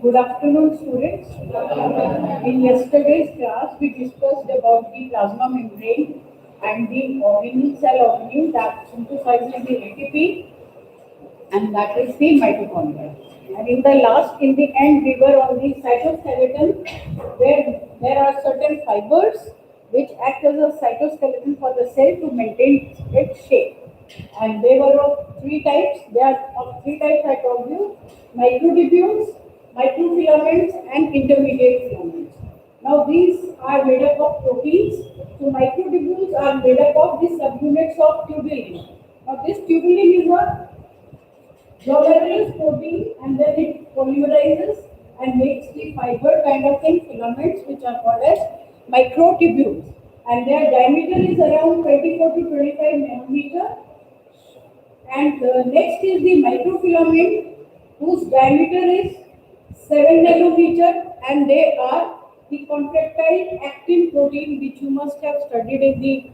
Good afternoon, students. In yesterday's class, we discussed about the plasma membrane and the organelle, cell organelle that synthesizes the ATP, and that is the mitochondria. And in the end, we were on the cytoskeleton, where there are certain fibers which act as a cytoskeleton for the cell to maintain its shape. And they were of three types. There are of three types I told you: microtubules, microfilaments, and intermediate filaments. Now these are made up of proteins. So microtubules are made up of the subunits of tubulin. Now this tubulin is a glomerulus protein, and then it polymerizes and makes the fiber kind of thing, filaments, which are called as microtubules. And their diameter is around 24 to 25 nanometer. And next is the microfilament, whose diameter is 7 nanometer, and they are the contractile actin protein, which you must have studied in the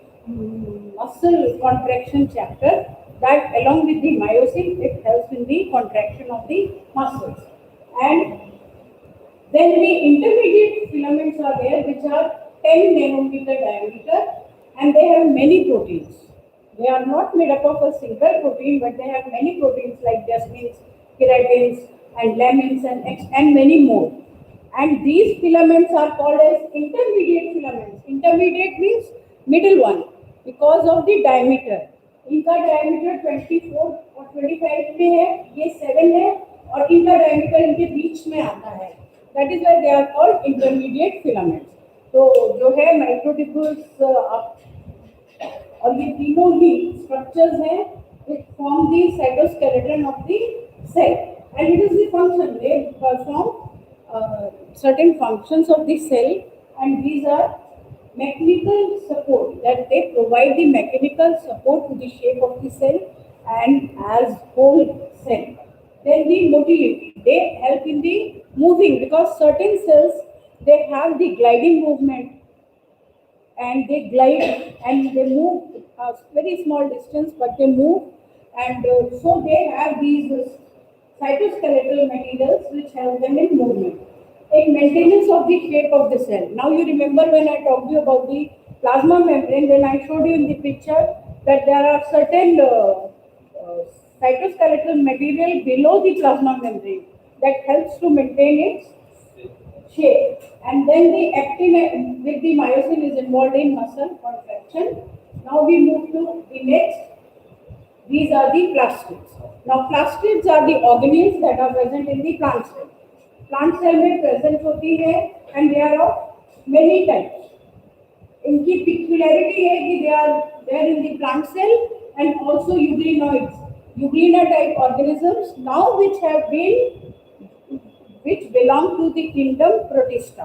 muscle contraction chapter. That along with the myosin, it helps in the contraction of the muscles. And then the intermediate filaments are there, which are 10 nanometer diameter, and they have many proteins. They are not made up of a single protein, but they have many proteins like jasmines, keratins, and lamins, and many more. And these filaments are called as intermediate filaments. Intermediate means middle one, because of the diameter. इनका diameter 24 और 25 में है, ये 7 है, और इनका diameter इनके बीच में आता है. That is why they are called intermediate filaments. तो जो है microtubules और ये तीनों ही structures हैं, it form the cytoskeleton of the cell, and it is the function. They perform certain functions of the cell, and these are mechanical support, that they provide the mechanical support to the shape of the cell and as whole cell. Then the motility, they help in the moving, because certain cells, they have the gliding movement, and they glide and they move a very small distance, but they move, and so they have these cytoskeletal materials which help them in movement. In maintenance of the shape of the cell. Now you remember when I talked to you about the plasma membrane, then I showed you in the picture that there are certain cytoskeletal material below the plasma membrane that helps to maintain its shape. And then the actin with the myosin is involved in muscle contraction. Now we move to the next. These are the plastids. Now plastids are the organelles that are present in the plant cell. Plant cell में present होती है, and they are of many types. इनकी peculiarity है कि they are there in the plant cell and also euglenoids, euglena type organisms now which belong to the kingdom Protista.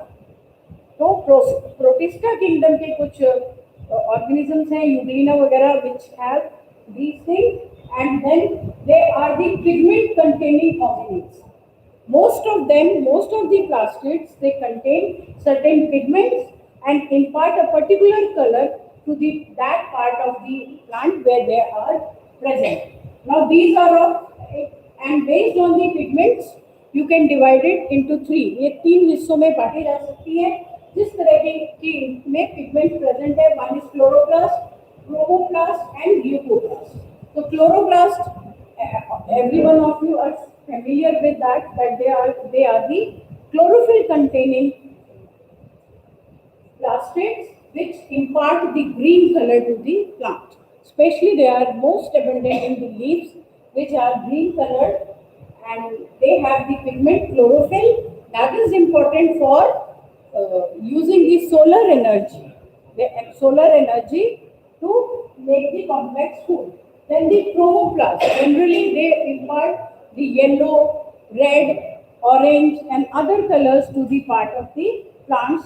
तो Protista kingdom के कुछ organisms हैं, Euglena वगैरह, which have these things, and then they are the pigment containing organelles. Most of the plastids, they contain certain pigments and impart a particular color to that part of the plant where they are present. Now these are and based on the pigments, you can divide it into three. ये तीन हिस्सों में बांटी जा सकती है. जिस तरह की में pigment present है, one is chloroplast, chloroplast and glucoplast. So chloroplast, every one of you are familiar with that they are the chlorophyll containing plastids which impart the green color to the plant. Especially they are most abundant in the leaves which are green colored, and they have the pigment chlorophyll that is important for using the solar energy, solar energy to make the complex food. Then the chromoplast, generally they impart the yellow, red, orange and other colors to the part of the plants